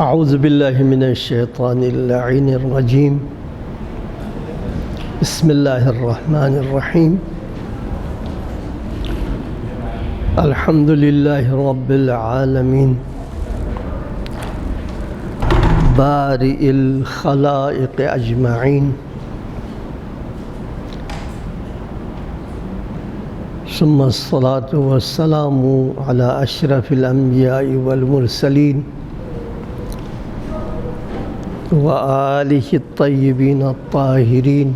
اعوذ باللہ من الشیطان اللعین الرجیم بسم اللہ الرحمن الرحیم الحمد للہ رب العالمین بارئ الخلائق اجمعین ثم الصلاة والسلام علی اشرف الانبیاء والمرسلین وآلہ الطیبین الطاہرین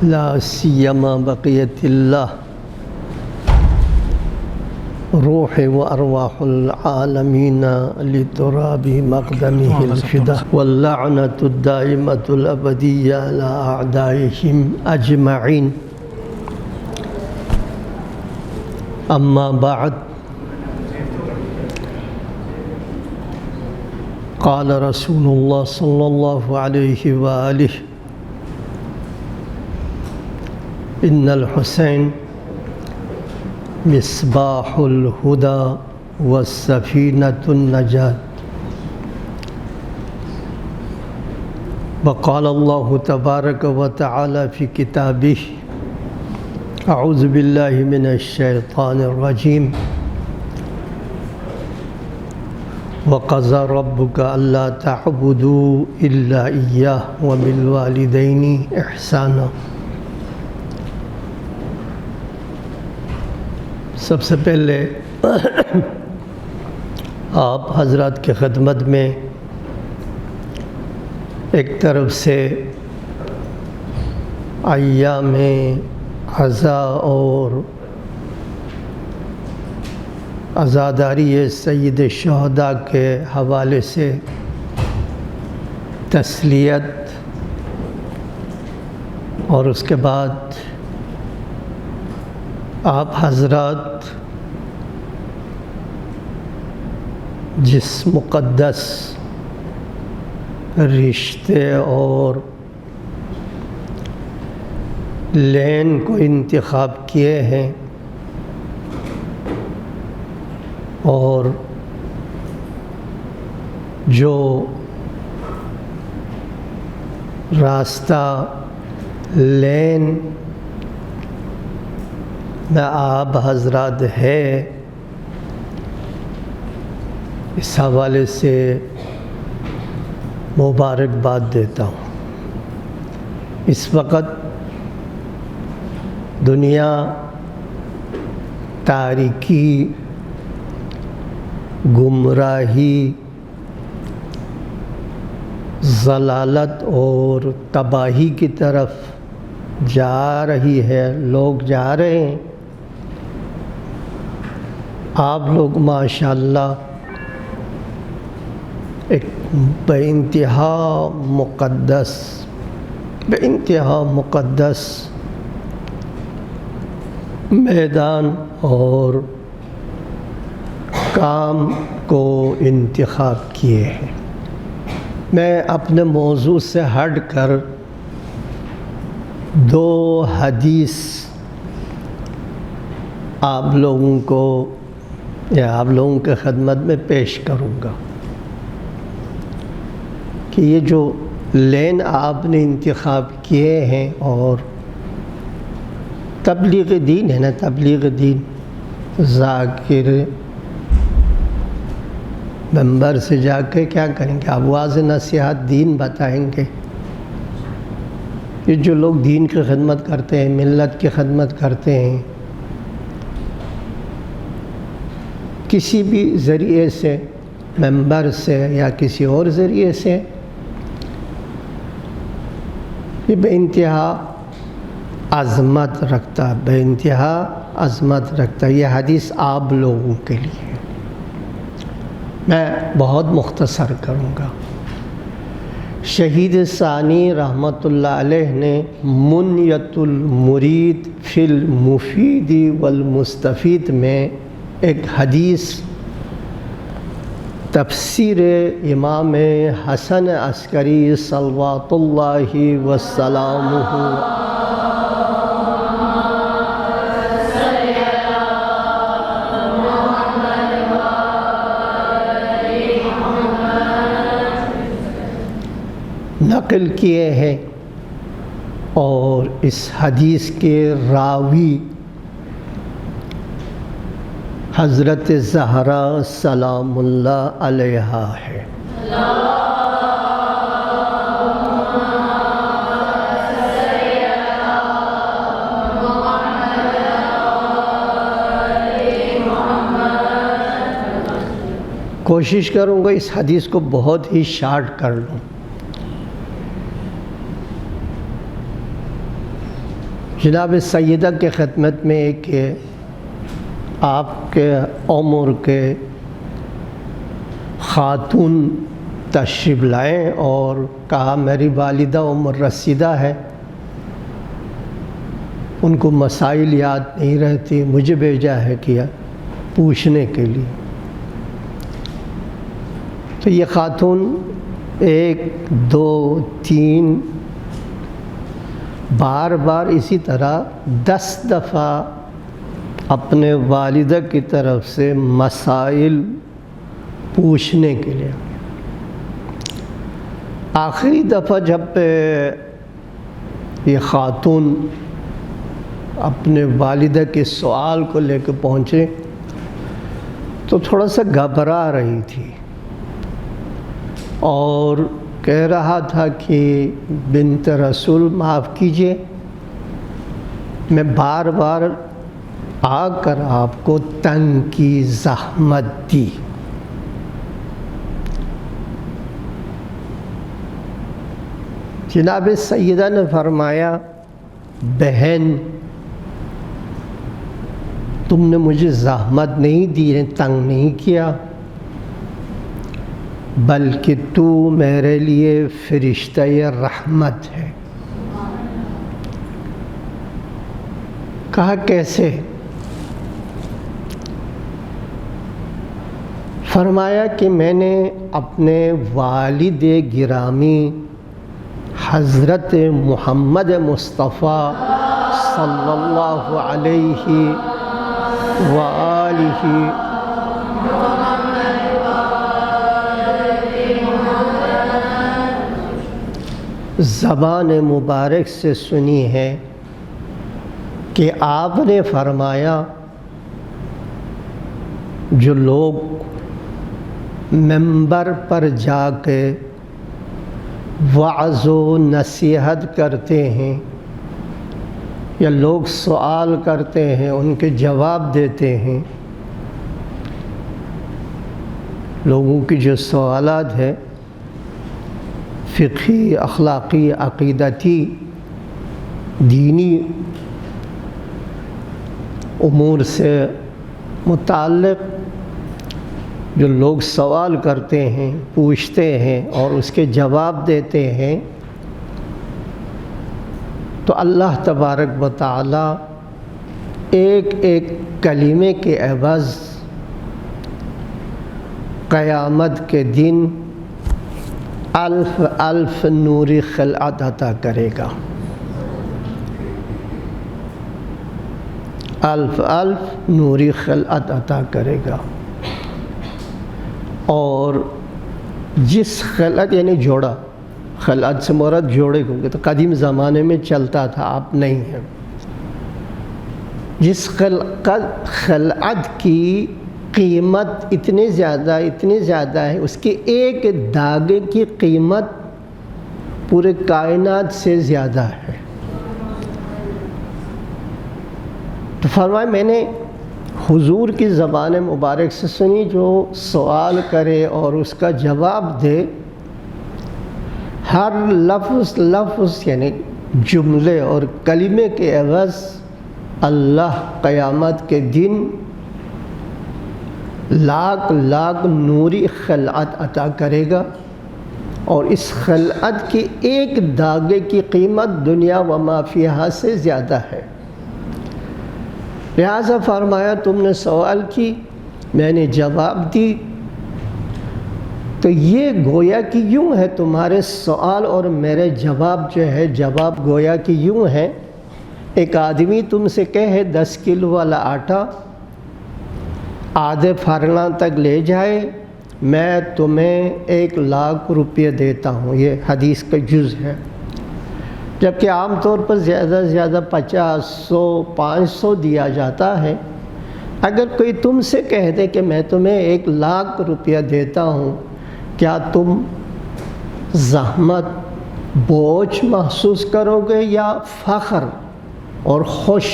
لا سیما بقیت اللہ روح و ارواح العالمین لتراب مقدمہ الفدا واللعنۃ الدائمۃ الابدیہ علی اعدائہم اجمعین اما بعد قال رسول اللہ صلی اللہ علیہ وآلہ ان الحسین مصباح الہدی والسفینۃ النجاة وقال اللہ تبارک وتعالی فی کتابہ اعوذ باللہ من الشیطان الرجیم وَقَضَى رَبُّكَ أَلَّا تَعْبُدُوا إِلَّا إِيَّاهُ وَبِالْوَالِدَيْنِ إِحْسَانًا۔ سب سے پہلے آپ حضرات کی خدمت میں ایک طرف سے ایام عزا اور عزاداری سید الشہداء کے حوالے سے تسلیت اور اس کے بعد آپ حضرات جس مقدس رشتے اور لین کو انتخاب کیے ہیں اور جو راستہ لین میں آپ حضرات ہے اس حوالے سے مبارکباد دیتا ہوں۔ اس وقت دنیا تاریکی، گمراہی، ضلالت اور تباہی کی طرف جا رہی ہے، لوگ جا رہے ہیں۔ آپ لوگ ماشاءاللہ ایک بے انتہا مقدس میدان اور کام کو انتخاب کیے ہیں۔ میں اپنے موضوع سے ہٹ کر دو حدیث آپ لوگوں کو یا آپ لوگوں کے خدمت میں پیش کروں گا کہ یہ جو لین آپ نے انتخاب کیے ہیں اور تبلیغ دین ہے نا، تبلیغ دین، ذاکر ممبر سے جا کے کیا کریں گے؟ آپ واضح نصیحت دین بتائیں گے۔ یہ جو لوگ دین کی خدمت کرتے ہیں، ملت کی خدمت کرتے ہیں، کسی بھی ذریعے سے، ممبر سے یا کسی اور ذریعے سے، یہ بے انتہا عظمت رکھتا، بے انتہا عظمت رکھتا۔ یہ حدیث آپ لوگوں کے لیے ہے، میں بہت مختصر کروں گا۔ شہید ثانی رحمۃ اللہ علیہ نے منیۃ المرید فی المفید والمستفید میں ایک حدیث تفسیر امام حسن عسکری صلوات اللہ وسلامہ نقل کیے ہیں، اور اس حدیث کے راوی حضرت زہرا سلام اللہ علیہا ہے۔ کوشش کروں گا اس حدیث کو بہت ہی شارٹ کر لوں۔ جناب سیدہ کے خدمت میں ایک آپ کے عمر کے خاتون تشریف لائیں اور کہا میری والدہ عمر رسیدہ ہے، ان کو مسائل یاد نہیں رہتی، مجھے بھیجا ہے کیا پوچھنے کے لیے۔ تو یہ خاتون 1 2 3 بار بار اسی طرح 10 دفعہ اپنے والدہ کی طرف سے مسائل پوچھنے کے لیے، آخری دفعہ جب یہ خاتون اپنے والدہ کے سوال کو لے کے پہنچے تو تھوڑا سا گھبرا رہی تھی اور کہہ رہا تھا کہ بنت رسول معاف کیجئے، میں بار بار آ کر آپ کو تنگ کی، زحمت دی۔ جناب سیدہ نے فرمایا بہن تم نے مجھے زحمت نہیں دی، تنگ نہیں کیا، بلکہ تو میرے لیے فرشتہ رحمت ہے۔ کہا کیسے؟ فرمایا کہ میں نے اپنے والد گرامی حضرت محمد مصطفیٰ صلی اللہ علیہ وآلہ زبان مبارک سے سنی ہے کہ آپ نے فرمایا جو لوگ منبر پر جا کے وعظ و نصیحت کرتے ہیں یا لوگ سوال کرتے ہیں ان کے جواب دیتے ہیں، لوگوں کی جو سوالات ہیں فقہی، اخلاقی، عقیدتی، دینی امور سے متعلق جو لوگ سوال کرتے ہیں، پوچھتے ہیں اور اس کے جواب دیتے ہیں، تو اللہ تبارک و تعالی ایک ایک کلمے کے عوض قیامت کے دن 1000 نوری خلعت عطا کرے گا، 1000 نوری خلعت عطا کرے گا۔ اور جس خلعت یعنی جوڑا، خلعت سے مراد جوڑے کیونکہ تو قدیم زمانے میں چلتا تھا، آپ نہیں ہیں، جس خلعت کی قیمت اتنی زیادہ ہے، اس کے ایک داغے کی قیمت پورے کائنات سے زیادہ ہے۔ تو فرمایا میں نے حضور کی زبان مبارک سے سنی، جو سوال کرے اور اس کا جواب دے، ہر لفظ یعنی جملے اور کلمے کے عوض اللہ قیامت کے دن لاکھ نوری خلعت عطا کرے گا، اور اس خلعت کی ایک داغے کی قیمت دنیا و ما فیہا سے زیادہ ہے۔ لہٰذا فرمایا تم نے سوال کی، میں نے جواب دی، تو یہ گویا کہ یوں ہے، تمہارے سوال اور میرے جواب جو ہے، جواب گویا کہ یوں ہے، ایک آدمی تم سے کہے 10 کلو والا آٹا آدھے فرلاں تک لے جائے میں تمہیں 1,00,000 روپیہ دیتا ہوں. یہ حدیث کا جز ہے. جبکہ عام طور پر زیادہ سے زیادہ 50، 100، 500 دیا جاتا ہے. اگر کوئی تم سے کہہ دے کہ میں تمہیں 1,00,000 روپیہ دیتا ہوں، کیا تم زحمت، بوجھ محسوس کرو گے یا فخر اور خوش؟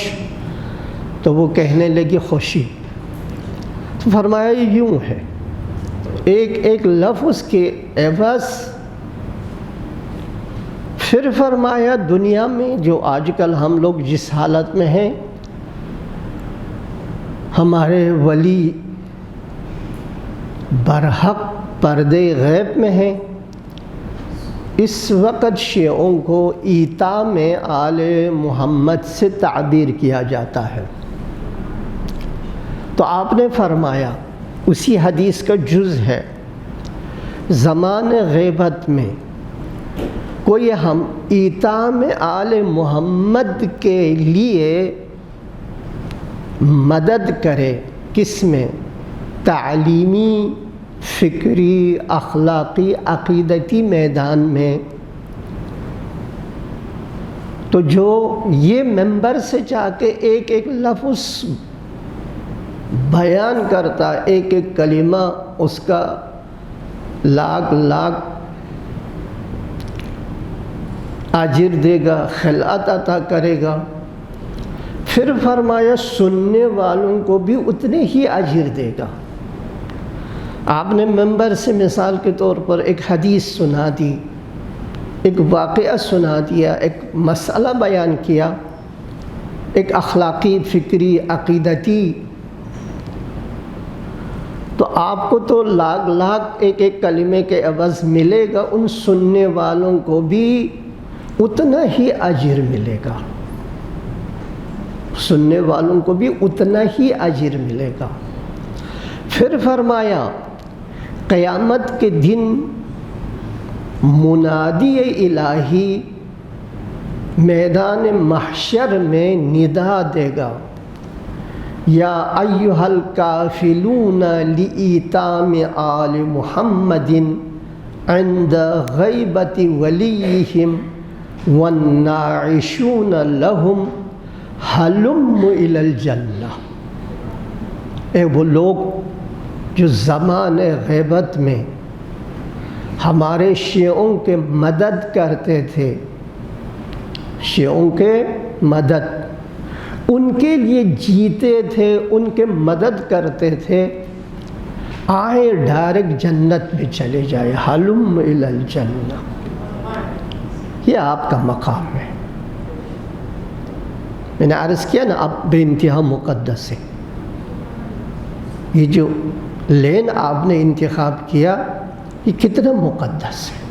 تو وہ کہنے لگی خوشی. تو فرمایا یہ یوں ہے، ایک لفظ کے عوض. پھر فرمایا دنیا میں جو آج کل ہم لوگ جس حالت میں ہیں، ہمارے ولی برحق پردے غیب میں ہیں. اس وقت شیعوں کو ایتا میں آل محمد سے تعبیر کیا جاتا ہے. تو آپ نے فرمایا، اسی حدیث کا جز ہے، زمان غیبت میں کوئی ہم ایتا میں آل محمد کے لیے مدد کرے، کس میں؟ تعلیمی، فکری، اخلاقی، عقیدتی میدان میں. تو جو یہ ممبر سے جا کے ایک لفظ بیان کرتا، ایک کلمہ، اس کا لاکھ اجر دے گا، خلعت عطا کرے گا. پھر فرمایا سننے والوں کو بھی اتنے ہی اجر دے گا. آپ نے ممبر سے مثال کے طور پر ایک حدیث سنا دی، ایک واقعہ سنا دیا، ایک مسئلہ بیان کیا، ایک اخلاقی، فکری، عقیدتی. تو آپ کو تو لاکھ ایک کلمے کے عوض ملے گا، ان سننے والوں کو بھی اتنا ہی اجر ملے گا. سننے والوں کو بھی اتنا ہی اجر ملے گا. پھر فرمایا قیامت کے دن منادی الہی میدان محشر میں ندا دے گا، یا ایھا الکافلون لایتام آل محمد عند غیبت ولیہم والناعشون لہم ہلم الی الجنہ. وہ لوگ جو زمان غیبت میں ہمارے شیعوں کے مدد کرتے تھے، شیعوں کے مدد، ان کے لیے جیتے تھے، ان کے مدد کرتے تھے، آئے ڈائریکٹ جنت میں چلے جائے. ہلم الی الجنہ. یہ آپ کا مقام ہے. میں نے عرض کیا نا، اب بے انتہا مقدس ہے. یہ جو لین آپ نے انتخاب کیا، یہ کتنا مقدس ہے،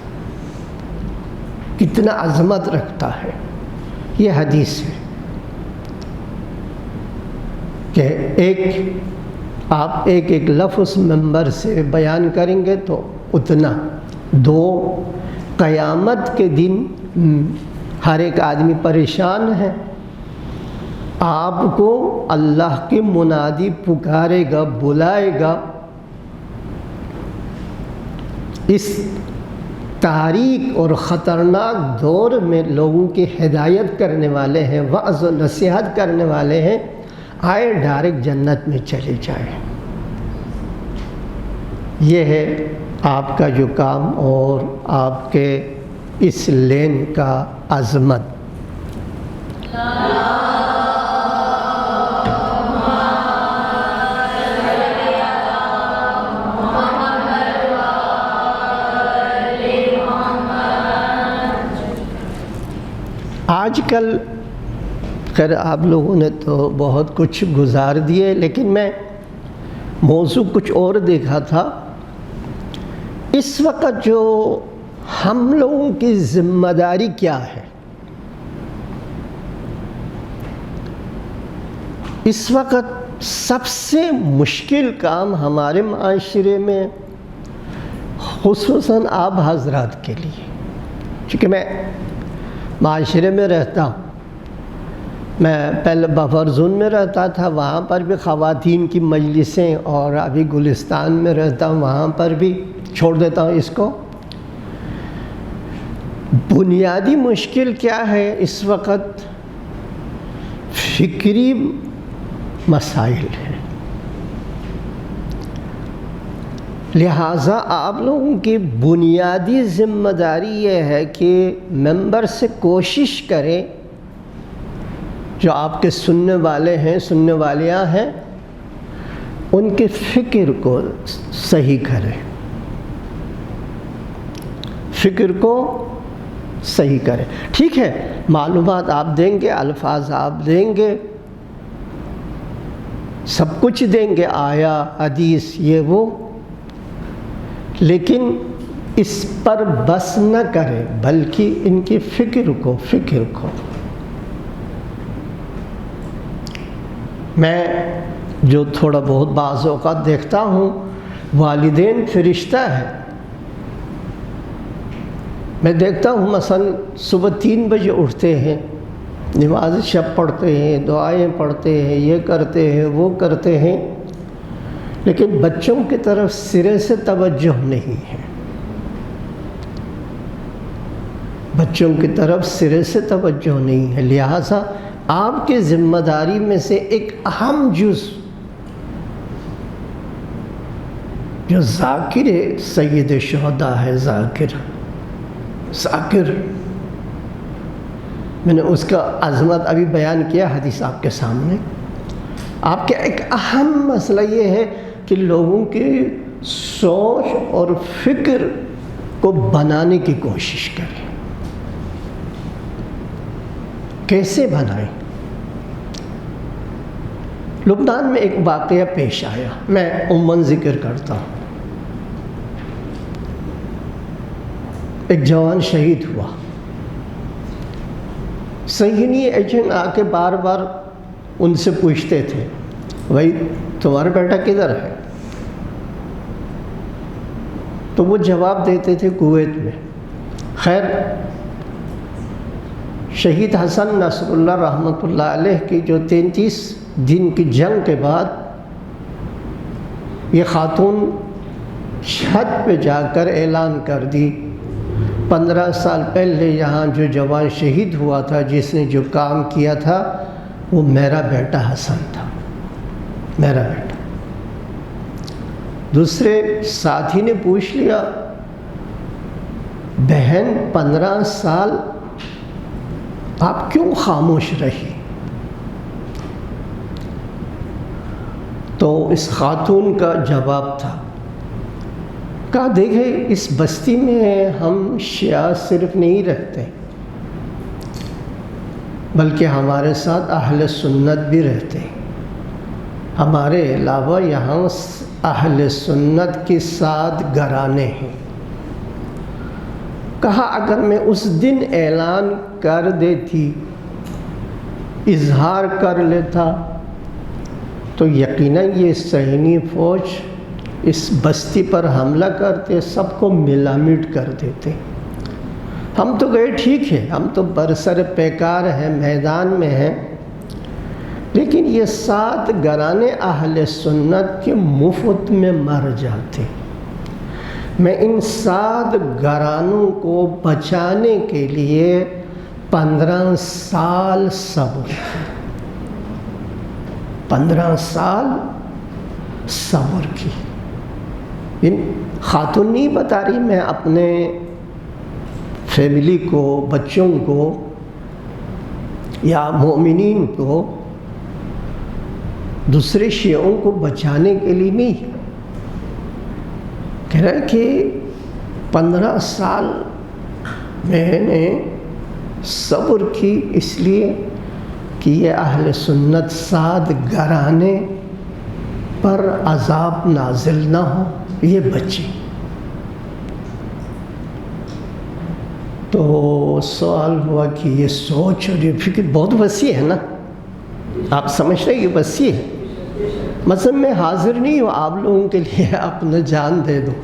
کتنا عظمت رکھتا ہے. یہ حدیث ہے کہ آپ ایک لفظ منبر سے بیان کریں گے تو اتنا. 2، قیامت کے دن ہر ایک آدمی پریشان ہے. آپ کو اللہ کی منادی پکارے گا، بلائے گا. اس تاریک اور خطرناک دور میں لوگوں کی ہدایت کرنے والے ہیں، وعظ و نصیحت کرنے والے ہیں، آئے ڈائریکٹ جنت میں چلے جائیں. یہ ہے آپ کا جو کام اور آپ کے اس لین کا عظمت. آج کل خیر آپ لوگوں نے تو بہت کچھ گزار دیے، لیکن میں موضوع کچھ اور دیکھا تھا. اس وقت جو ہم لوگوں کی ذمہ داری کیا ہے؟ اس وقت سب سے مشکل کام ہمارے معاشرے میں، خصوصاً آپ حضرات کے لیے، چونکہ میں معاشرے میں رہتا ہوں، میں پہلے بفر زون میں رہتا تھا، وہاں پر بھی خواتین کی مجلسیں، اور ابھی گلستان میں رہتا ہوں، وہاں پر بھی چھوڑ دیتا ہوں اس کو۔ بنیادی مشکل کیا ہے اس وقت؟ فکری مسائل ہیں۔ لہٰذا آپ لوگوں کی بنیادی ذمہ داری یہ ہے کہ ممبر سے کوشش کریں، جو آپ کے سننے والے ہیں، سننے والیاں ہیں، ان کے فکر کو صحیح کریں، فکر کو صحیح کریں۔ ٹھیک ہے، معلومات آپ دیں گے، الفاظ آپ دیں گے، سب کچھ دیں گے، آیا حدیث یہ وہ، لیکن اس پر بس نہ کریں، بلکہ ان کی فکر کو میں جو تھوڑا بہت بعض اوقات دیکھتا ہوں، والدین فرشتہ ہے۔ میں دیکھتا ہوں مثلا صبح 3 بجے اٹھتے ہیں، نماز شب پڑھتے ہیں، دعائیں پڑھتے ہیں، یہ کرتے ہیں وہ کرتے ہیں، لیکن بچوں کی طرف سرے سے توجہ نہیں ہے، بچوں کی طرف سرے سے توجہ نہیں ہے۔ لہٰذا آپ کی ذمہ داری میں سے ایک اہم جز جو ذاکر سید شہداء ہے، ذاکر میں نے اس کا عظمت ابھی بیان کیا، حدیث آپ کے سامنے۔ آپ کا ایک اہم مسئلہ یہ ہے کہ لوگوں کی سوچ اور فکر کو بنانے کی کوشش کریں۔ کیسے بنائیں؟ لبنان میں ایک واقعہ پیش آیا، میں عموماً ذکر کرتا ہوں۔ ایک جوان شہید ہوا، صحیح ایجنٹ آ کے بار بار ان سے پوچھتے تھے، بھائی تمہارا بیٹا کدھر ہے؟ تو وہ جواب دیتے تھے کویت میں۔ خیر، شہید حسن نصر اللہ رحمۃ اللہ علیہ کی جو 33 دن کی جنگ کے بعد یہ خاتون چھت پہ جا کر اعلان کر دی، 15 سال پہلے یہاں جو جوان شہید ہوا تھا، جس نے جو کام کیا تھا، وہ میرا بیٹا حسن تھا، میرا بیٹا۔ دوسرے ساتھی نے پوچھ لیا، بہن 15 سال آپ کیوں خاموش رہی؟ تو اس خاتون کا جواب تھا، کہا دیکھیں اس بستی میں ہم شیعہ صرف نہیں رہتے، بلکہ ہمارے ساتھ اہل سنت بھی رہتے ہیں، ہمارے علاوہ یہاں اہل سنت کے ساتھ گھرانے ہیں۔ کہا اگر میں اس دن اعلان کر دیتی، اظہار کر لیتا، تو یقیناً یہ صہیونی فوج اس بستی پر حملہ کرتے، سب کو ملا مٹ کر دیتے۔ ہم تو گئے ٹھیک ہے، ہم تو برسر پیکار ہیں، میدان میں ہیں، لیکن یہ 7 گھرانے اہل سنت کے مفت میں مر جاتے۔ میں ان 7 گھرانوں کو بچانے کے لیے 15 سال صبر کیا، 15 سال صبر کی۔ ان خاتون نہیں بتا رہی، میں اپنے فیملی کو، بچوں کو یا مومنین کو، دوسرے شیعوں کو بچانے کے لیے نہیں، کہہ رہا ہے کہ 15 سال میں نے صبر کی، اس لیے کہ یہ اہل سنت 7 گھرانے پر عذاب نازل نہ ہو، یہ بچے۔ تو سوال ہوا کہ یہ سوچ اور یہ فکر بہت وسیع ہے نا، آپ سمجھ رہے ہیں یہ وسیع ہے۔ مثلا میں حاضر نہیں ہوں آپ لوگوں کے لیے اپنا جان دے دوں،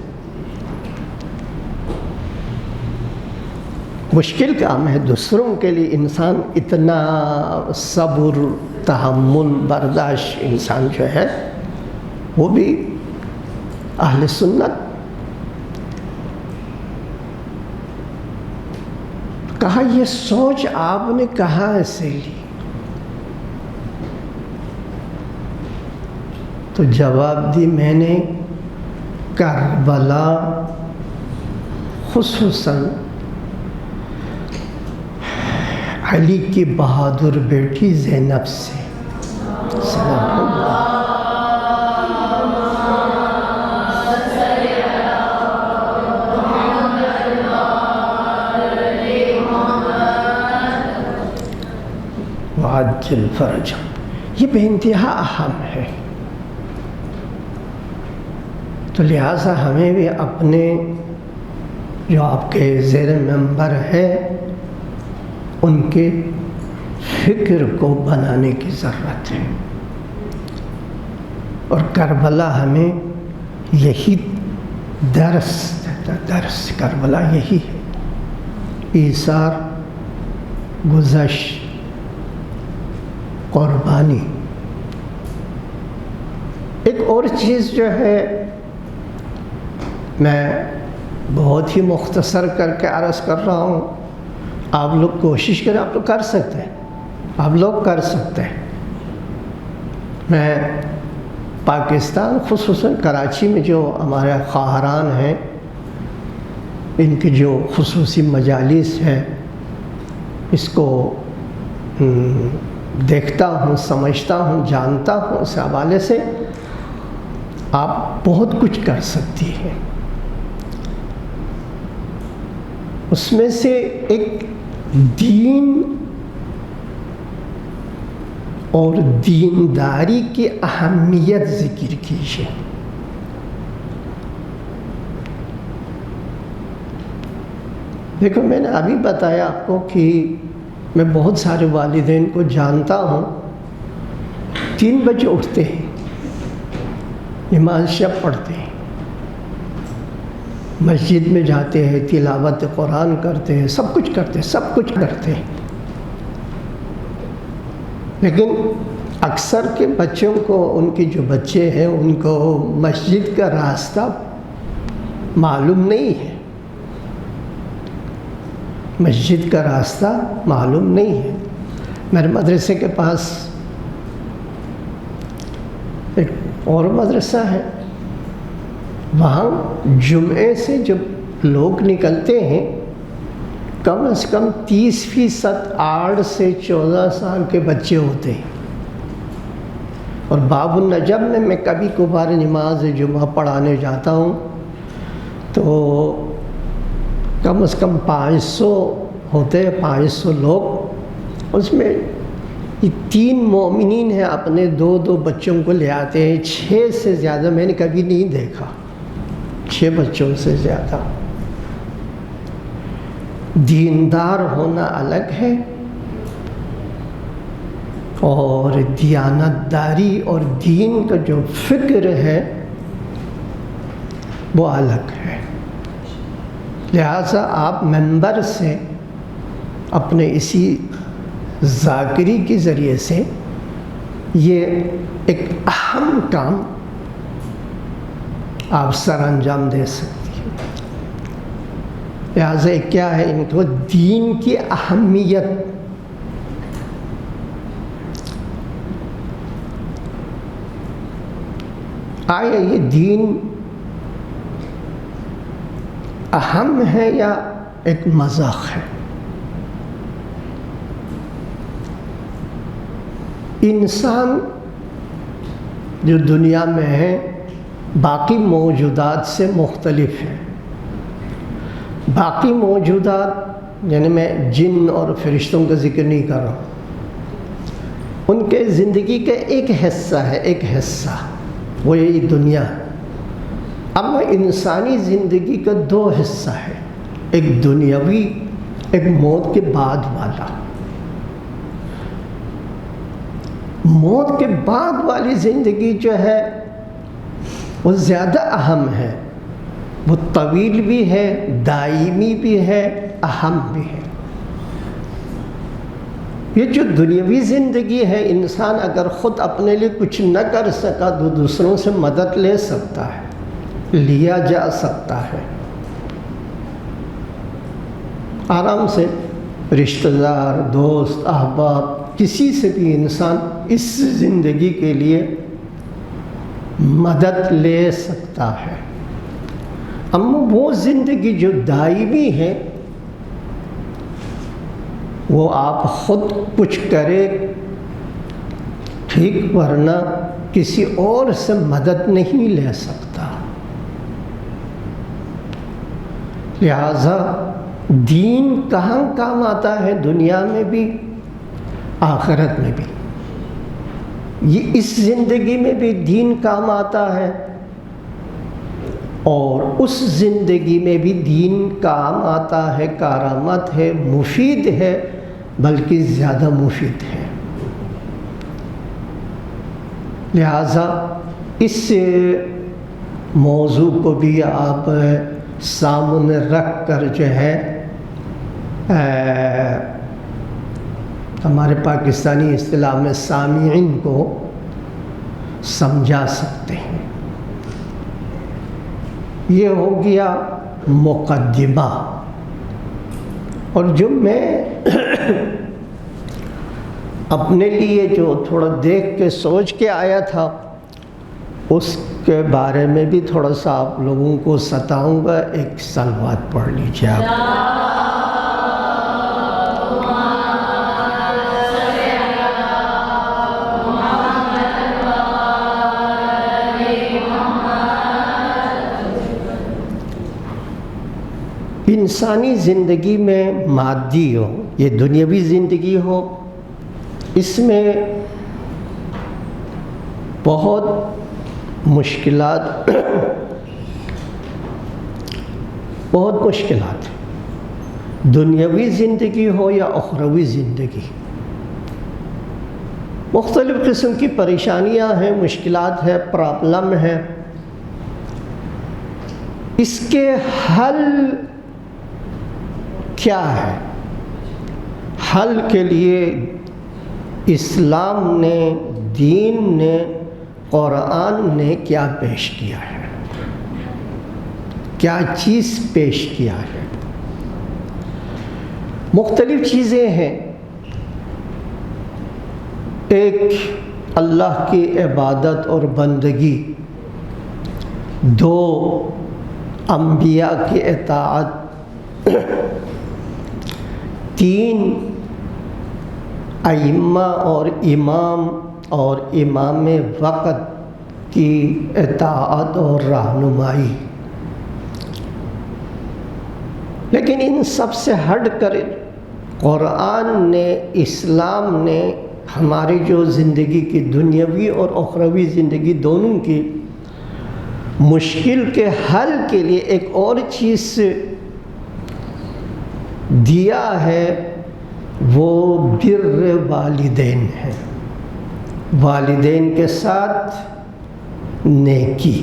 مشکل کام ہے دوسروں کے لیے انسان اتنا صبر تحمل برداشت انسان جو ہے وہ بھی اہل سنت. کہا یہ سوچ آپ نے کہاں سے لی؟ تو جواب دی میں نے کربلا خصوصاً علی کی بہادر بیٹی زینب سے سلام اللہ وعجل فرج، یہ بے انتہا اہم ہے. تو لہٰذا ہمیں بھی اپنے جو آپ کے زیر منبر ہے ان کے فکر کو بنانے کی ضرورت ہے. اور کربلا ہمیں یہی درس دیتا، درس کربلا یہی ہے، ایثار، گذشت، قربانی. ایک اور چیز جو ہے میں بہت ہی مختصر کر کے عرض کر رہا ہوں، آپ لوگ کوشش کریں، آپ لوگ کر سکتے ہیں، آپ لوگ کر سکتے ہیں. میں پاکستان خصوصاً کراچی میں جو ہمارے خواہران ہیں ان کی جو خصوصی مجالس ہے اس کو دیکھتا ہوں، سمجھتا ہوں، جانتا ہوں. اس حوالے سے آپ بہت کچھ کر سکتی ہیں. اس میں سے ایک دین اور دینداری کی اہمیت ذکر کیجیے. دیکھو میں نے ابھی بتایا آپ کو کہ میں بہت سارے والدین کو جانتا ہوں 3 بجے اٹھتے ہیں، نماز شب پڑھتے ہیں، مسجد میں جاتے ہیں، تلاوت قرآن کرتے ہیں، سب کچھ کرتے ہیں. لیکن اکثر کے بچوں کو، ان کے جو بچے ہیں ان کو مسجد کا راستہ معلوم نہیں ہے، مسجد کا راستہ معلوم نہیں ہے. میرے مدرسے کے پاس ایک اور مدرسہ ہے، وہاں جمعے سے جب لوگ نکلتے ہیں کم از کم 30% 8 سے 14 سال کے بچے ہوتے ہیں. اور باب النجم میں میں کبھی کبھار نماز جمعہ پڑھانے جاتا ہوں تو کم از کم 500 ہوتے ہیں، 500 لوگ. اس میں یہ 3 مومنین ہیں، اپنے 2 بچوں کو لے آتے ہیں. 6 سے زیادہ میں نے کبھی نہیں دیکھا، 6 بچوں سے زیادہ. دیندار ہونا الگ ہے اور دیانتداری اور دین کا جو فکر ہے وہ الگ ہے. لہٰذا آپ منبر سے اپنے اسی ذاکری کے ذریعے سے یہ ایک اہم کام آپ سر انجام دے سکتی ہیں. لہٰذا کیا ہے ان کو دین کی اہمیت. آیا یہ دین اہم ہے یا ایک مذاق ہے؟ انسان جو دنیا میں ہے باقی موجودات سے مختلف ہے. باقی موجودات یعنی میں جن اور فرشتوں کا ذکر نہیں کر رہا ہوں، ان کے زندگی کا ایک حصہ ہے، ایک حصہ وہ یہی دنیا. اما انسانی زندگی کا 2 حصہ ہے، ایک دنیاوی، ایک موت کے بعد والا. موت کے بعد والی زندگی جو ہے وہ زیادہ اہم ہے. وہ طویل بھی ہے، دائمی بھی ہے، اہم بھی ہے۔ یہ جو دنیاوی زندگی ہے، انسان اگر خود اپنے لیے کچھ نہ کر سکا تو دوسروں سے مدد لے سکتا ہے، لیا جا سکتا ہے، آرام سے رشتہ دار، دوست، احباب، کسی سے بھی انسان اس زندگی کے لیے مدد لے سکتا ہے۔ اما وہ زندگی جو دائمی ہے، وہ آپ خود کچھ کرے ٹھیک، ورنہ کسی اور سے مدد نہیں لے سکتا۔ لہذا دین کہاں کام آتا ہے؟ دنیا میں بھی، آخرت میں بھی۔ یہ اس زندگی میں بھی دین کام آتا ہے، اور اس زندگی میں بھی دین کام آتا ہے، کارآمد ہے، مفید ہے، بلکہ زیادہ مفید ہے۔ لہذا اس موضوع کو بھی آپ سامنے رکھ کر جو ہے ہمارے پاکستانی اصطلاح میں سامعین کو سمجھا سکتے ہیں۔ یہ ہو گیا مقدمہ، اور جو میں اپنے لیے جو تھوڑا دیکھ کے سوچ کے آیا تھا، اس کے بارے میں بھی تھوڑا سا آپ لوگوں کو ستاؤں گا۔ ایک صلوات پڑھ لیجیے آپ۔ انسانی زندگی میں مادی ہو، یہ دنیاوی زندگی ہو، اس میں بہت مشکلات دنیاوی زندگی ہو یا اخروی زندگی، مختلف قسم کی پریشانیاں ہیں، مشکلات ہیں، پرابلم ہیں۔ اس کے حل کیا ہے؟ حل کے لیے اسلام نے، دین نے، قرآن نے کیا پیش کیا ہے؟ کیا چیز پیش کیا ہے؟ مختلف چیزیں ہیں۔ ایک اللہ کی عبادت اور بندگی، دو انبیاء کی اطاعت، تین ائمہ اور امام وقت کی اطاعت اور رہنمائی۔ لیکن ان سب سے ہٹ کر قرآن نے، اسلام نے ہماری جو زندگی کی دنیاوی اور اخروی زندگی دونوں کی مشکل کے حل کے لیے ایک اور چیز دیا ہے، وہ بر والدین ہے۔ والدین کے ساتھ نیکی،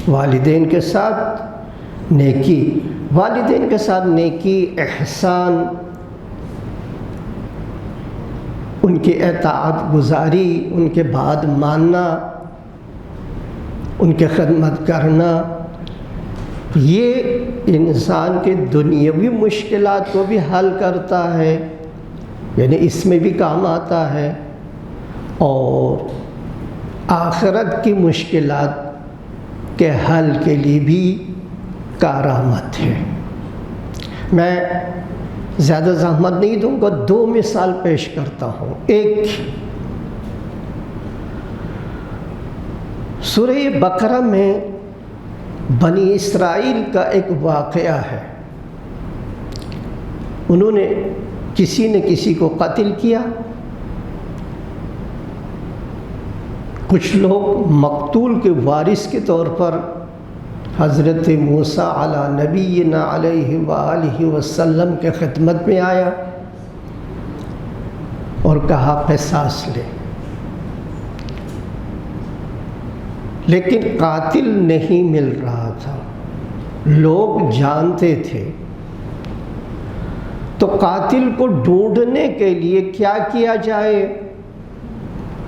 والدین کے ساتھ نیکی، والدین کے ساتھ نیکی، احسان، ان کی اطاعت گزاری، ان کے بات ماننا، ان کی خدمت کرنا، یہ انسان کے دنیاوی مشکلات کو بھی حل کرتا ہے، یعنی اس میں بھی کام آتا ہے، اور آخرت کی مشکلات کے حل کے لیے بھی کارآمد ہے۔ میں زیادہ زحمت نہیں دوں گا، دو مثال پیش کرتا ہوں۔ ایک سورہ بقرہ میں بنی اسرائیل کا ایک واقعہ ہے۔ انہوں نے کسی نے کسی کو قتل کیا، کچھ لوگ مقتول کے وارث کے طور پر حضرت موسیٰ علی نبینا علیہ وآلہ وسلم کے خدمت میں آیا اور کہا قصاص لے۔ لیکن قاتل نہیں مل رہا تھا، لوگ جانتے تھے۔ تو قاتل کو ڈھونڈنے کے لیے کیا کیا جائے؟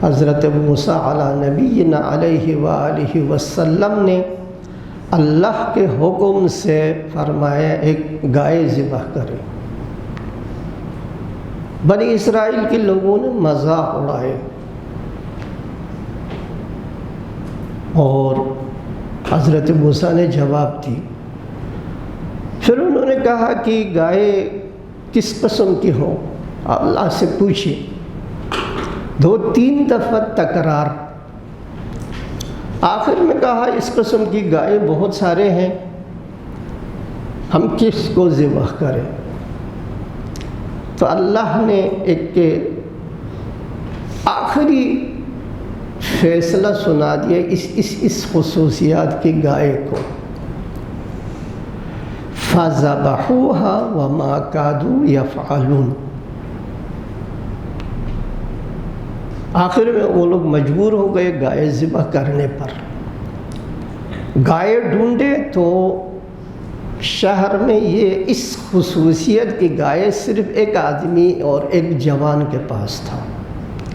حضرت موسیٰ علیٰ نبینا علیہ وآلہ وسلم نے اللہ کے حکم سے فرمایا ایک گائے ذبح کرے۔ بنی اسرائیل کے لوگوں نے مذاق اڑائے اور حضرت موسیٰ نے جواب دی۔ پھر انہوں نے کہا کہ گائے کس قسم کی ہو؟ اللہ سے پوچھے۔ 2-3 دفعہ تکرار، آخر میں کہا اس قسم کی گائے بہت سارے ہیں، ہم کس کو ذبح کریں؟ تو اللہ نے ایک آخری فیصلہ سنا دیا اس خصوصیات کی گائے کو۔ فَذَبَحُوهَا وَمَا كَادُوا يَفْعَلُونَ۔ آخر میں وہ لوگ مجبور ہو گئے گائے ذبح کرنے پر۔ گائے ڈھونڈے تو شہر میں یہ اس خصوصیت کی گائے صرف ایک آدمی اور ایک جوان کے پاس تھا،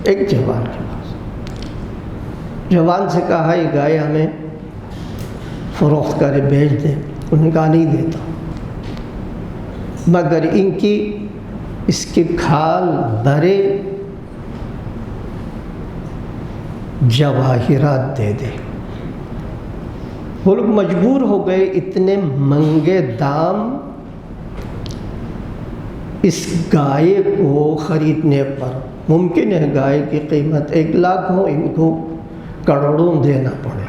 ایک جوان کے پاس۔ جوان سے کہا یہ گائے ہمیں فروخت کرے، بیچ دیں۔ انہوں نے کہا نہیں دیتا، مگر ان کی اس کی کھال بھرے جواہرات دے دے۔ وہ لوگ مجبور ہو گئے اتنے مہنگے دام اس گائے کو خریدنے پر۔ ممکن ہے گائے کی قیمت 1 لاکھ ہو، ان کو کروڑوں دینا پڑے۔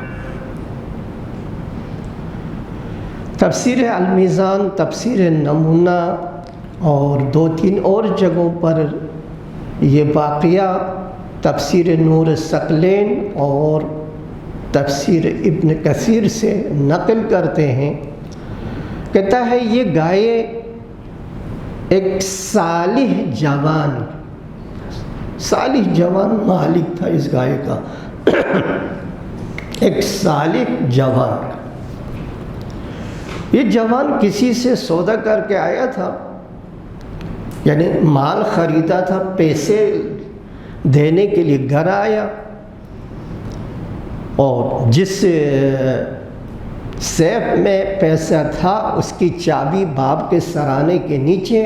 تفسیر المیزان، تفسیر نمونہ اور 2-3 اور جگہوں پر یہ واقعہ تفسیر نور الثقلین اور تفسیر ابن کثیر سے نقل کرتے ہیں۔ کہتا ہے یہ گائے ایک صالح جوان مالک تھا اس گائے کا، ایک صالح جوان۔ یہ جوان کسی سے سودا کر کے آیا تھا، یعنی مال خریدا تھا، پیسے دینے کے لیے گھر آیا، اور جس سیف میں پیسہ تھا اس کی چابی باپ کے سرانے کے نیچے،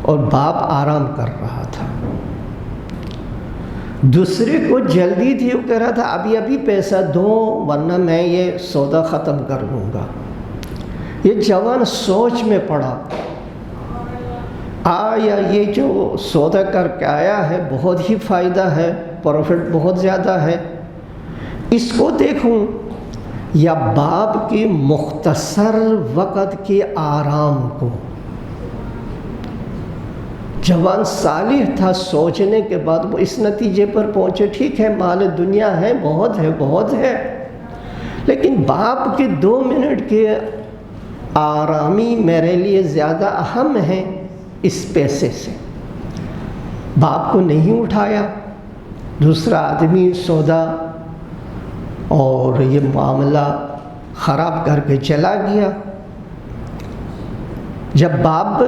اور باپ آرام کر رہا تھا۔ دوسرے کو جلدی تھی، وہ کہہ رہا تھا ابھی پیسہ دو ورنہ میں یہ سودا ختم کر دوں گا۔ یہ جوان سوچ میں پڑا، آیا یہ جو سودا کر کے آیا ہے بہت ہی فائدہ ہے، پروفٹ بہت زیادہ ہے، اس کو دیکھوں یا باپ کی مختصر وقت کے آرام کو۔ جوان صالح تھا، سوچنے کے بعد وہ اس نتیجے پر پہنچے ٹھیک ہے مال دنیا ہے، بہت ہے، لیکن باپ کے 2 منٹ کے آرامی میرے لیے زیادہ اہم ہے اس پیسے سے۔ باپ کو نہیں اٹھایا، دوسرا آدمی سودا اور یہ معاملہ خراب کر کے چلا گیا۔ جب باپ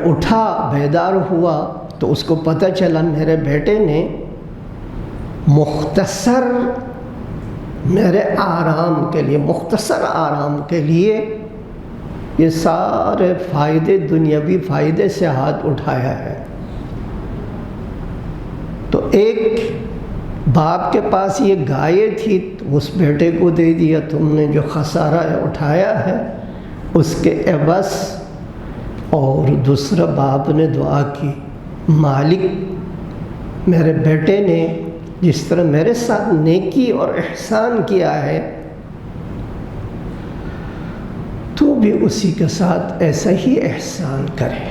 اٹھا بیدار ہوا تو اس کو پتہ چلا میرے بیٹے نے میرے آرام کے لیے، مختصر آرام کے لیے یہ سارے فائدے، دنیاوی فائدے سے ہاتھ اٹھایا ہے۔ تو ایک باپ کے پاس یہ گائے تھی، اس بیٹے کو دے دیا، تم نے جو خسارہ اٹھایا ہے اس کے عوض۔ اور دوسرا باپ نے دعا کی، مالک میرے بیٹے نے جس طرح میرے ساتھ نیکی اور احسان کیا ہے تو بھی اسی کے ساتھ ایسا ہی احسان کرے۔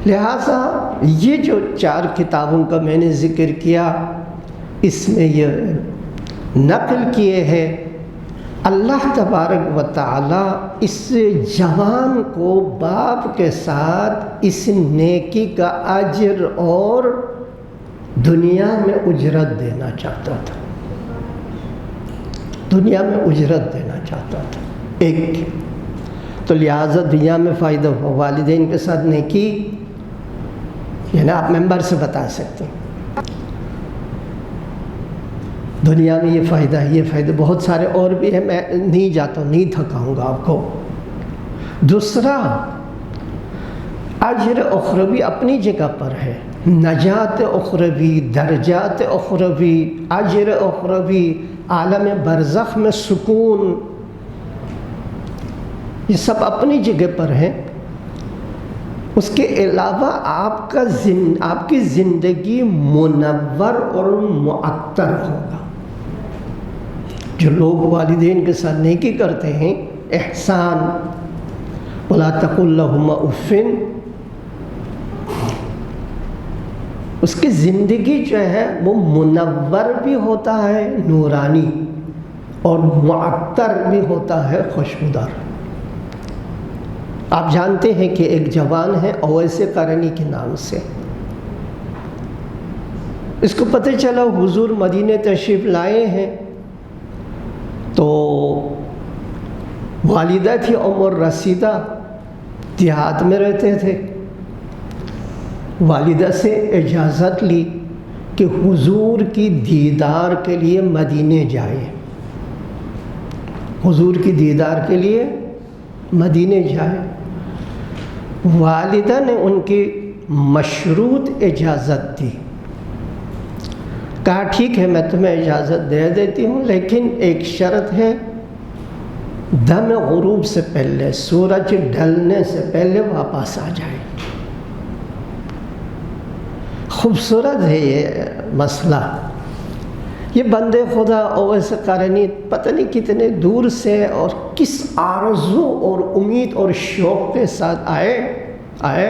لہٰذا یہ جو 4 کتابوں کا میں نے ذکر کیا، اس میں یہ نقل کیے ہیں اللہ تبارک و تعالیٰ اس جوان کو باپ کے ساتھ اس نیکی کا اجر اور دنیا میں اجرت دینا چاہتا تھا۔ دنیا میں اجرت دینا چاہتا تھا ایک، تو لہٰذا دنیا میں فائدہ ہو، والدین کے ساتھ نیکی، یعنی آپ ممبر سے بتا سکتے ہیں دنیا میں یہ فائدہ ہے، یہ فائدہ بہت سارے اور بھی ہیں، میں نہیں جاتا ہوں، نہیں تھکاؤں گا آپ کو۔ دوسرا، اجر اخروی اپنی جگہ پر ہے، نجات اخروی، درجات اخروی، اجر اخروی، عالم برزخ میں سکون، یہ سب اپنی جگہ پر ہیں۔ اس کے علاوہ آپ کی زندگی منور اور معطر ہوگا۔ جو لوگ والدین کے ساتھ نیکی کرتے ہیں، احسان، وَلَا تَقُلْ لَهُمَا اُفٍّ، اس کی زندگی جو ہے وہ منور بھی ہوتا ہے، نورانی، اور معطر بھی ہوتا ہے، خوشبودار۔ آپ جانتے ہیں کہ ایک جوان ہے اویس قرنی کے نام سے، اس کو پتہ چلا حضور مدینہ تشریف لائے ہیں، تو والدہ تھی رسیدہ، دیہات میں رہتے تھے، والدہ سے اجازت لی کہ حضور کی دیدار کے لیے مدینے جائے، حضور کی دیدار کے لیے مدینے جائے۔ والدہ نے ان کی مشروط اجازت دی، کہا ٹھیک ہے میں تمہیں اجازت دے دیتی ہوں، لیکن ایک شرط ہے، دم غروب سے پہلے، سورج ڈھلنے سے پہلے واپس آ جائے۔ خوبصورت ہے یہ مسئلہ۔ یہ بندے خدا اویس قرنی پتہ نہیں کتنے دور سے اور کس آرزو اور امید اور شوق کے ساتھ آئے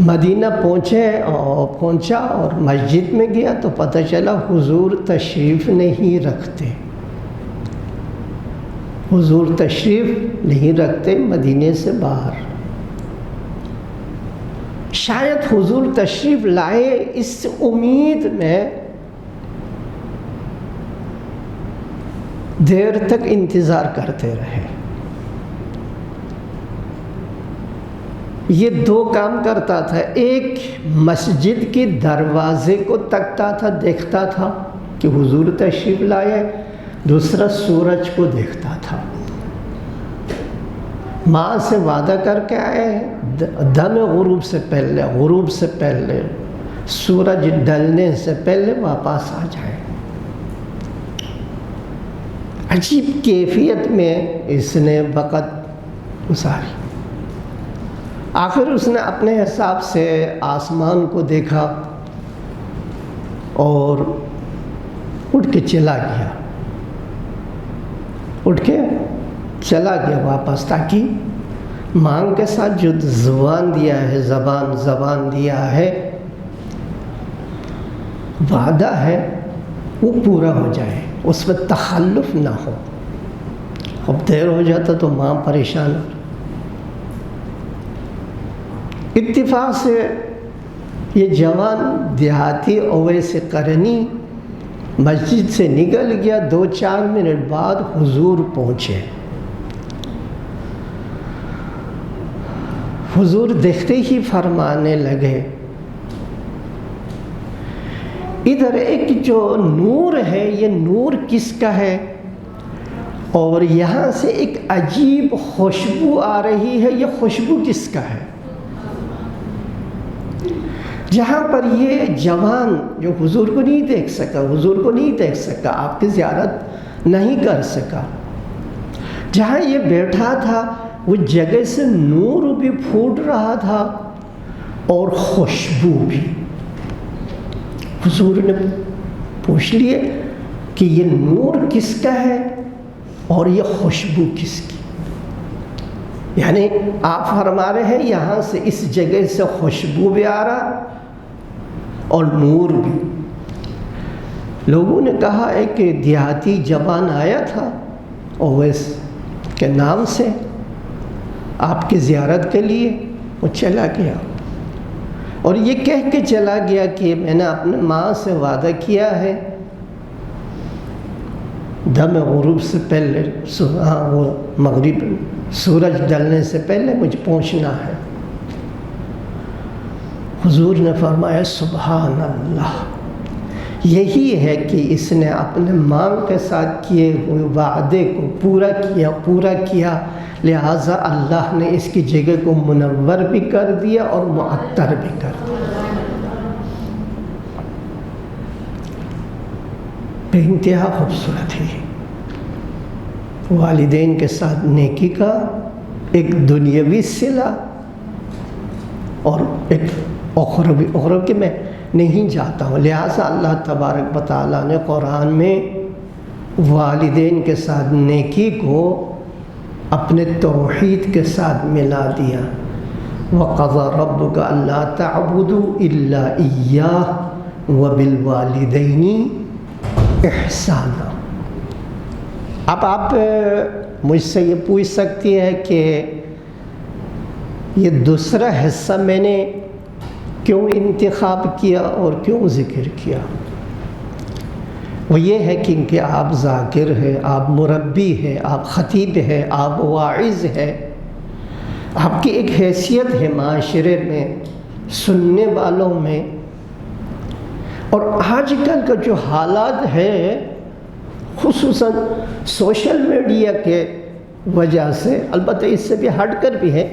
مدینہ پہنچا اور مسجد میں گیا تو پتہ چلا حضور تشریف نہیں رکھتے، حضور تشریف نہیں رکھتے مدینے سے باہر۔ شاید حضور تشریف لائے اس امید میں دیر تک انتظار کرتے رہے۔ یہ دو کام کرتا تھا، ایک مسجد کے دروازے کو تکتا تھا، دیکھتا تھا کہ حضور تشریف لائے، دوسرا سورج کو دیکھتا تھا۔ ماں سے وعدہ کر کے آئے دم غروب سے پہلے سورج ڈھلنے سے پہلے واپس آ جائے۔ عجیب کیفیت میں اس نے وقت گزاری۔ آخر اس نے اپنے حساب سے آسمان کو دیکھا اور اٹھ کے چلا گیا واپس، تاکہ مانگ کے ساتھ جو زبان دیا ہے، وعدہ ہے، وہ پورا ہو جائے، اس میں تخلف نہ ہو۔ اب دیر ہو جاتا تو ماں پریشان۔ اتفاق سے یہ جوان دیہاتی اویس قرنی مسجد سے نکل گیا، 2-4 منٹ بعد حضور پہنچے۔ حضور دیکھتے ہی فرمانے لگے، ادھر ایک جو نور ہے، یہ نور کس کا ہے؟ اور یہاں سے ایک عجیب خوشبو آ رہی ہے، یہ خوشبو کس کا ہے؟ جہاں پر یہ جوان جو حضور کو نہیں دیکھ سکا، آپ کی زیارت نہیں کر سکا، جہاں یہ بیٹھا تھا وہ جگہ سے نور بھی پھوٹ رہا تھا اور خوشبو بھی۔ حضور نے پوچھ لیے کہ یہ نور کس کا ہے اور یہ خوشبو کس کی؟ یعنی آپ فرما رہے ہیں یہاں سے اس جگہ سے خوشبو بھی آ رہا اور نور بھی۔ لوگوں نے کہا ایک دیہاتی جوان آیا تھا اویس کے نام سے آپ کی زیارت کے لیے، وہ چلا گیا اور یہ کہہ کے چلا گیا کہ میں نے اپنے ماں سے وعدہ کیا ہے دم غروب سے پہلے وہ مغرب سورج ڈلنے سے پہلے مجھے پہنچنا ہے۔ حضور نے فرمایا سبحان اللہ، یہی ہے کہ اس نے اپنے ماں کے ساتھ کیے ہوئے وعدے کو پورا کیا، لہٰذا اللہ نے اس کی جگہ کو منور بھی کر دیا اور معطر بھی کر دیا۔ بے انتہا خوبصورت ہے والدین کے ساتھ نیکی کا ایک دنیاوی صلہ اور ایک اخروی کہ میں نہیں جاتا ہوں، لہٰذا اللہ تبارک و تعالیٰ نے قرآن میں والدین کے ساتھ نیکی کو اپنے توحید کے ساتھ ملا دیا۔ وَقَضَى رَبُّكَ أَلَّا تَعْبُدُوا إِلَّا إِيَّاهُ وَبِالْوَالِدَيْنِ إِحْسَانًا۔ اب آپ مجھ سے یہ پوچھ سکتی ہے کہ یہ دوسرا حصہ میں نے کیوں انتخاب کیا اور کیوں ذکر کیا؟ وہ یہ ہے کہ آپ ذاکر ہے، آپ مربی ہے، آپ خطیب ہے، آپ واعظ ہے، آپ کی ایک حیثیت ہے معاشرے میں، سننے والوں میں۔ اور آج کل کا جو حالات ہے خصوصاً سوشل میڈیا کے وجہ سے، البتہ اس سے بھی ہٹ کر بھی ہے،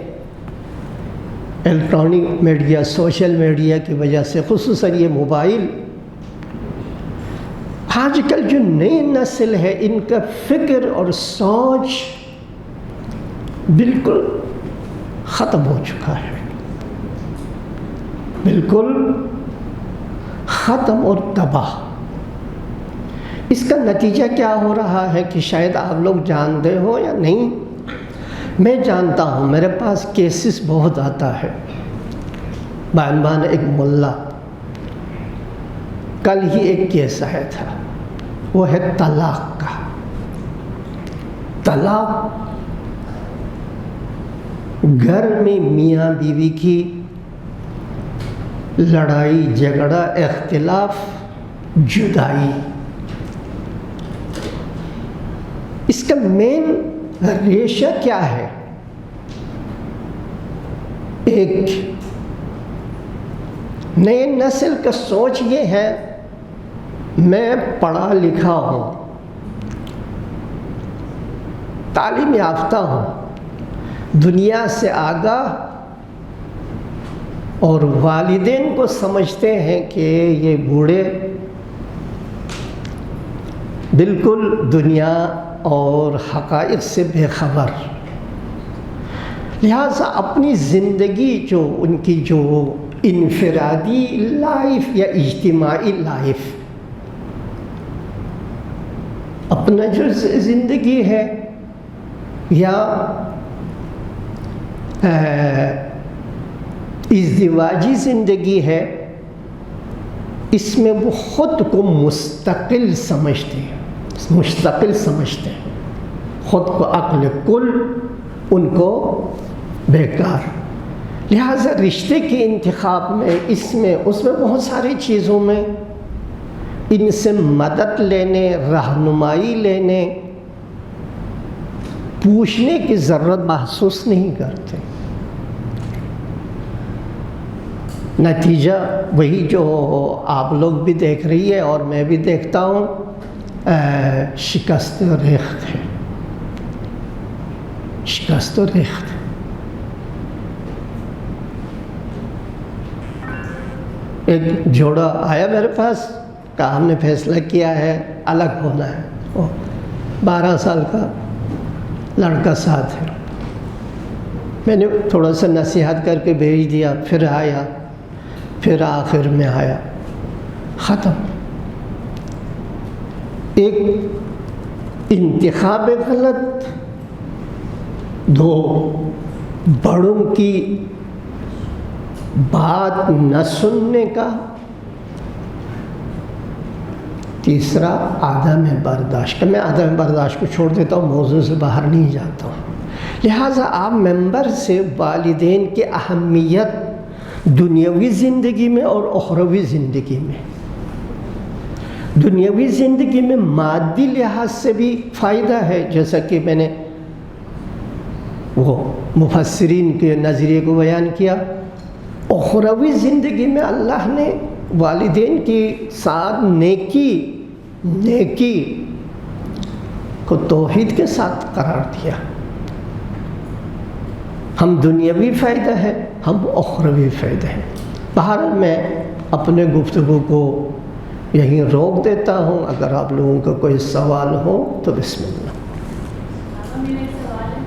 الیکٹرانک میڈیا، سوشل میڈیا کی وجہ سے، خصوصاً یہ موبائل، آج کل جو نئی نسل ہے ان کا فکر اور سوچ بالکل ختم ہو چکا ہے، بالکل ختم اور تباہ۔ اس کا نتیجہ کیا ہو رہا ہے کہ شاید آپ لوگ جانتے ہو یا نہیں، میں جانتا ہوں، میرے پاس کیسز بہت آتا ہے۔ بعنوان ایک ملا، کل ہی ایک کیس آیا تھا، وہ ہے طلاق کا۔ طلاق گھر میں میاں بیوی کی لڑائی جھگڑا اختلاف جدائی، اس کا مین ریشہ کیا ہے؟ ایک نئے نسل کا سوچ یہ ہے میں پڑھا لکھا ہوں، تعلیم یافتہ ہوں، دنیا سے آگاہ، اور والدین کو سمجھتے ہیں کہ یہ بوڑھے بالکل دنیا اور حقائق سے بے خبر، لہٰذا اپنی زندگی جو ان کی جو انفرادی لائف یا اجتماعی لائف، اپنا جو زندگی ہے یا ازدواجی زندگی ہے، اس میں وہ خود کو مستقل سمجھتے ہیں، خود کو عقل کل ان کو بیکار، لہٰذا رشتے کے انتخاب میں، اس میں اس میں بہت ساری چیزوں میں ان سے مدد لینے، رہنمائی لینے، پوچھنے کی ضرورت محسوس نہیں کرتے۔ نتیجہ وہی جو آپ لوگ بھی دیکھ رہی ہے اور میں بھی دیکھتا ہوں، شکست و ریخت ہے، شکست و ریخت۔ ایک جوڑا آیا میرے پاس، کہا ہم نے فیصلہ کیا ہے الگ ہونا ہے، وہ 12 سال کا لڑکا ساتھ ہے، میں نے تھوڑا سا نصیحت کر کے بھیج دیا، پھر آیا، پھر آخر میں آیا، ختم۔ ایک انتخاب غلط، دو بڑوں کی بات نہ سننے کا، تیسرا عدم برداشت کا۔ میں عدم برداشت کو چھوڑ دیتا ہوں، موضوع سے باہر نہیں جاتا ہوں۔ لہٰذا آپ ممبر سے والدین کی اہمیت دنیاوی زندگی میں اور اخروی زندگی میں دنیاوی زندگی میں مادی لحاظ سے بھی فائدہ ہے، جیسا کہ میں نے وہ مفسرین کے نظریے کو بیان کیا۔ اخروی زندگی میں اللہ نے والدین کے ساتھ نیکی کو توحید کے ساتھ قرار دیا۔ ہم دنیاوی فائدہ ہے، ہم اخروی فائدہ ہے۔ بہرحال میں اپنے گفتگو کو یہیں روک دیتا ہوں، اگر آپ لوگوں کا کوئی سوال ہو تو بسم اللہ۔ میرا ایک سوال ہے،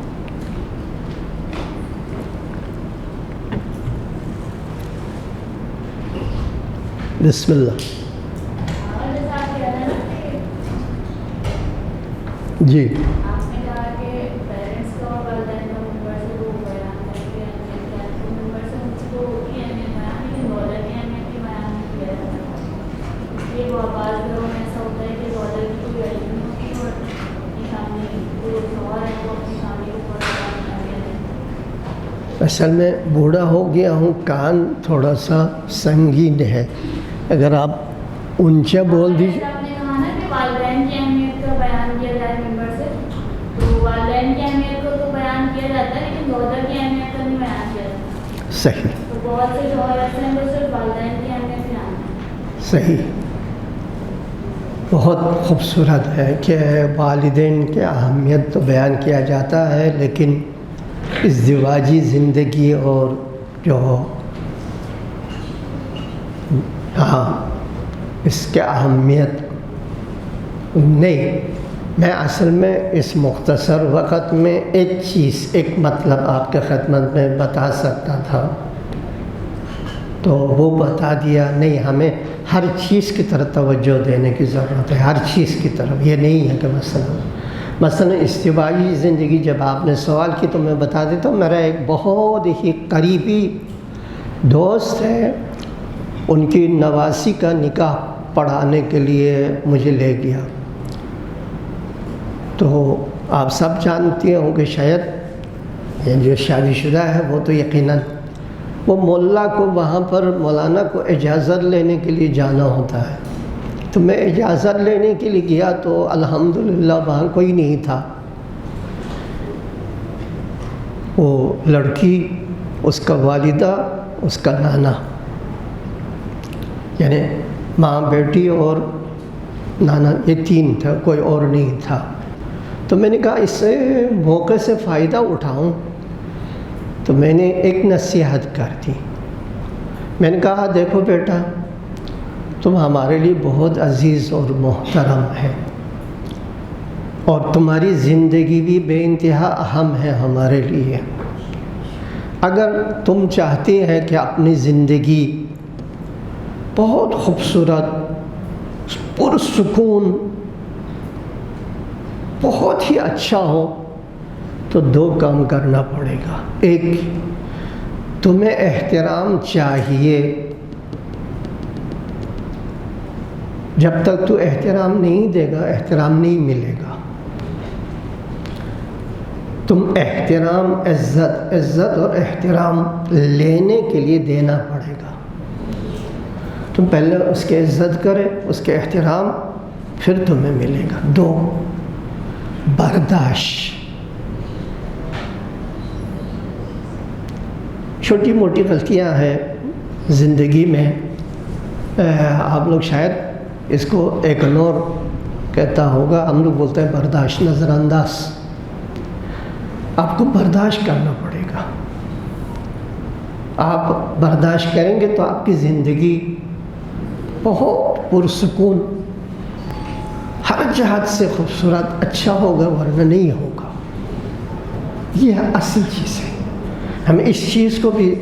بسم اللہ۔ اور جیسا آپ کہہ رہے ہیں نا جی کہ آپ نے کہا کہ پیرنٹس کا اور والدین کا ممبر سے وہ بیان کر کے اہمیت کیا ہے، ممبر سے مجھ کو کی اہمیت بیان، لیکن دولت کی اہمیت کی بیان نہیں کیا جاتا۔ یہ وہ بعض گھروں میں ایسا ہوتا ہے کہ دولت کی کوئی ویلیو نہیں ہوتی اور اپنی فیملی جو شوہر ہے وہ اپنی فیملی کو بڑا اہمیت دیتے ہیں۔ اصل میں بوڑھا ہو گیا ہوں، کان تھوڑا سا سنگین ہے، اگر آپ اونچا بول دیجیے۔ آپ نے کہا نا کہ والدین کی اہمیت کا بیان کیا جائے ممبر سے، تو والدین کی اہمیت کو تو بیان کیا جاتا ہے لیکن دولت کی اہمیت کا نہیں بیان کیا جاتا۔ صحیح تو بہت سے شوہر ایسے ہیں جو صرف والدین کی اہمیت جانتے ہیں۔ صحیح، بہت خوبصورت ہے کہ والدین کی اہمیت تو بیان کیا جاتا ہے، لیکن ازدواجی زندگی اور جو اس کے اہمیت نہیں۔ میں اصل میں اس مختصر وقت میں ایک مطلب آپ کے خدمت میں بتا سکتا تھا، تو وہ بتا دیا۔ نہیں، ہمیں ہر چیز کی طرف توجہ دینے کی ضرورت ہے، ہر چیز کی طرف۔ یہ نہیں ہے کہ مثلا ازدواجی زندگی، جب آپ نے سوال کی تو میں بتا دیتا ہوں۔ میرا ایک بہت ہی قریبی دوست ہے، ان کی نواسی کا نکاح پڑھانے کے لیے مجھے لے گیا۔ تو آپ سب جانتے ہوں کہ شاید یہ جو شادی شدہ ہے وہ تو یقیناً وہ مولا کو وہاں پر مولانا کو اجازت لینے کے لیے جانا ہوتا ہے۔ تو میں اجازت لینے کے لیے گیا تو الحمدللہ وہاں کوئی نہیں تھا۔ وہ لڑکی، اس کا والدہ، اس کا نانا، یعنی ماں، بیٹی اور نانا، یہ تین تھا، کوئی اور نہیں تھا۔ تو میں نے کہا اس سے موقع سے فائدہ اٹھاؤں، تو میں نے ایک نصیحت کر دی۔ میں نے کہا دیکھو بیٹا، تم ہمارے لیے بہت عزیز اور محترم ہے، اور تمہاری زندگی بھی بے انتہا اہم ہے ہمارے لیے۔ اگر تم چاہتے ہیں کہ اپنی زندگی بہت خوبصورت، پرسکون، بہت ہی اچھا ہو، تو دو کام کرنا پڑے گا۔ ایک، تمہیں احترام چاہیے۔ جب تک تو احترام نہیں دے گا، احترام نہیں ملے گا۔ تم احترام، عزت اور احترام لینے کے لیے دینا پڑے گا۔ تم پہلے اس کی عزت کرے، اس کے احترام، پھر تمہیں ملے گا۔ دو، برداشت۔ چھوٹی موٹی غلطیاں ہیں زندگی میں، آپ لوگ شاید اس کو اگنور کہتا ہوگا، ہم لوگ بولتے ہیں برداشت، نظر انداز۔ آپ کو برداشت کرنا پڑے گا۔ آپ برداشت کریں گے تو آپ کی زندگی بہت پرسکون، ہر جہت سے خوبصورت، اچھا ہوگا، ورنہ نہیں ہوگا۔ یہ اصل چیز ہے۔ ہمیں اس چیز کو بھی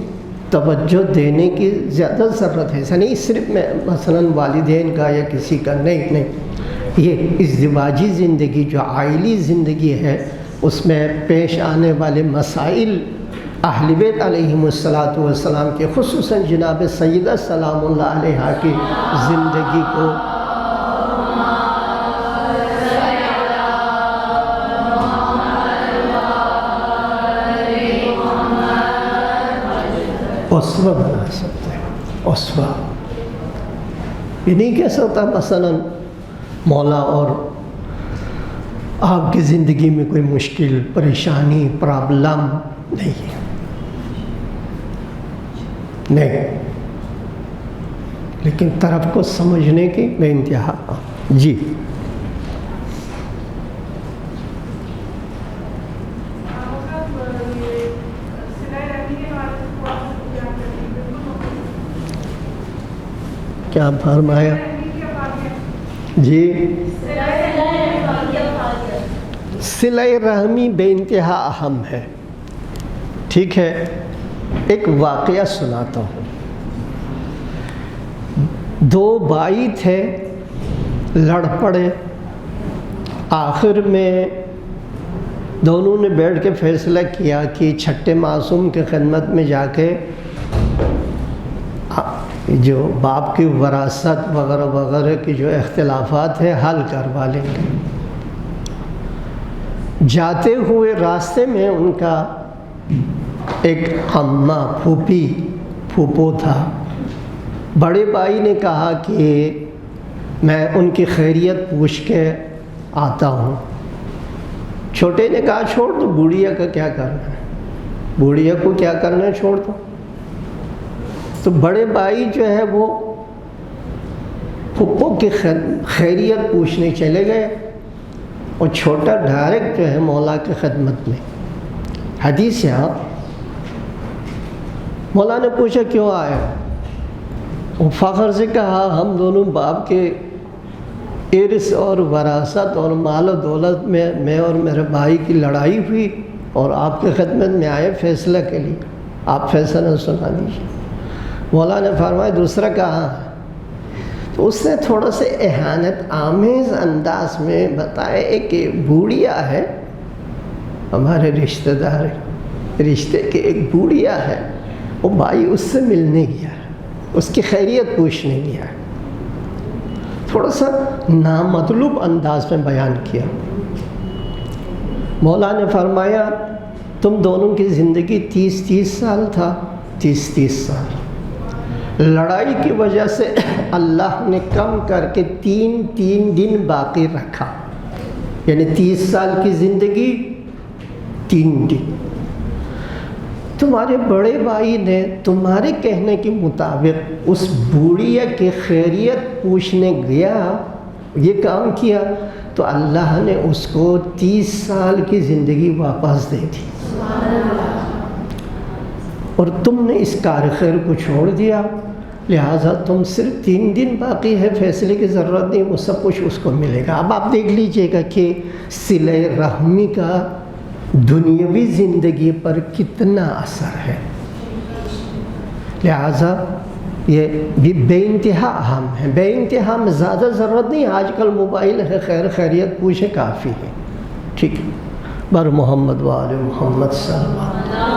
توجہ دینے کی زیادہ ضرورت ہے۔ ایسا نہیں صرف میں مثلا والدین کا یا کسی کا، نہیں، یہ ازدواجی زندگی جو عائلی زندگی ہے، اس میں پیش آنے والے مسائل اہل بیت علیہم السلام کے، خصوصاً جناب سیدہ سلام اللہ علیہا کی زندگی کو اسوہ بنا سکتے ہیں۔ اسوہ یہ نہیں کہہ سکتا مثلا مولا اور آپ کی زندگی میں کوئی مشکل پریشانی پرابلم نہیں ہے، نہیں، لیکن طرف کو سمجھنے کی بے انتہا۔ جی کیا فرمایا؟ جی صلہ رحمی بے انتہا اہم ہے، ٹھیک ہے۔ ایک واقعہ سناتا ہوں۔ دو بھائی تھے، لڑ پڑے، آخر میں دونوں نے بیٹھ کے فیصلہ کیا کہ چھٹے معصوم کی خدمت میں جا کے جو باپ کی وراثت وغیرہ وغیرہ کی جو اختلافات ہیں حل کروا لیں گے۔ جاتے ہوئے راستے میں ان کا ایک عمہ پھوپھو تھا۔ بڑے بھائی نے کہا کہ میں ان کی خیریت پوچھ کے آتا ہوں۔ چھوٹے نے کہا چھوڑ دو، بوڑھیا کا کیا کرنا ہے، بوڑھیا کو کیا کرنا ہے، چھوڑ دو۔ تو بڑے بھائی جو ہے وہ پھوپھو کی خیریت پوچھنے چلے گئے، اور چھوٹا ڈائریکٹ جو ہے مولا کی خدمت میں۔ حدیث ہے، مولا نے پوچھا کیوں آئے؟ وہ فخر سے کہا ہم دونوں باپ کے ارث اور وراثت اور مال و دولت میں اور میرے بھائی کی لڑائی ہوئی، اور آپ کی خدمت میں آئے فیصلہ کے لیے، آپ فیصلہ سنا دیجیے۔ مولا نے فرمایا دوسرا کہاں ہے؟ تو اس نے تھوڑا سے اہانت آمیز انداز میں بتایا کہ بوڑھیا ہے، ہمارے رشتہ دار رشتے کے ایک بوڑھیا ہے، وہ بھائی اس سے ملنے گیا ہے، اس کی خیریت پوچھنے گیا ہے۔ تھوڑا سا نامطلوب انداز میں بیان کیا۔ مولا نے فرمایا تم دونوں کی زندگی 30 سال تھا، 30 سال۔ لڑائی کی وجہ سے اللہ نے کم کر کے 3 دن باقی رکھا، یعنی 30 سال کی زندگی 3 دن۔ تمہارے بڑے بھائی نے تمہارے کہنے کے مطابق اس بوڑھیا کی خیریت پوچھنے گیا، یہ کام کیا، تو اللہ نے اس کو 30 سال کی زندگی واپس دے دی، اور تم نے اس کار خیر کو چھوڑ دیا، لہٰذا تم صرف 3 دن باقی ہے، فیصلے کی ضرورت نہیں، وہ سب کچھ اس کو ملے گا۔ اب آپ دیکھ لیجئے گا کہ صلہ رحمی کا دنیاوی زندگی پر کتنا اثر ہے، لہٰذا یہ بھی بے انتہا اہم ہے۔ بے انتہا میں زیادہ ضرورت نہیں، آج کل موبائل ہے، خیر خیریت پوچھے کافی ہے، ٹھیک ہے۔ بر محمد و آل محمد صلی اللہ علیہ وسلم۔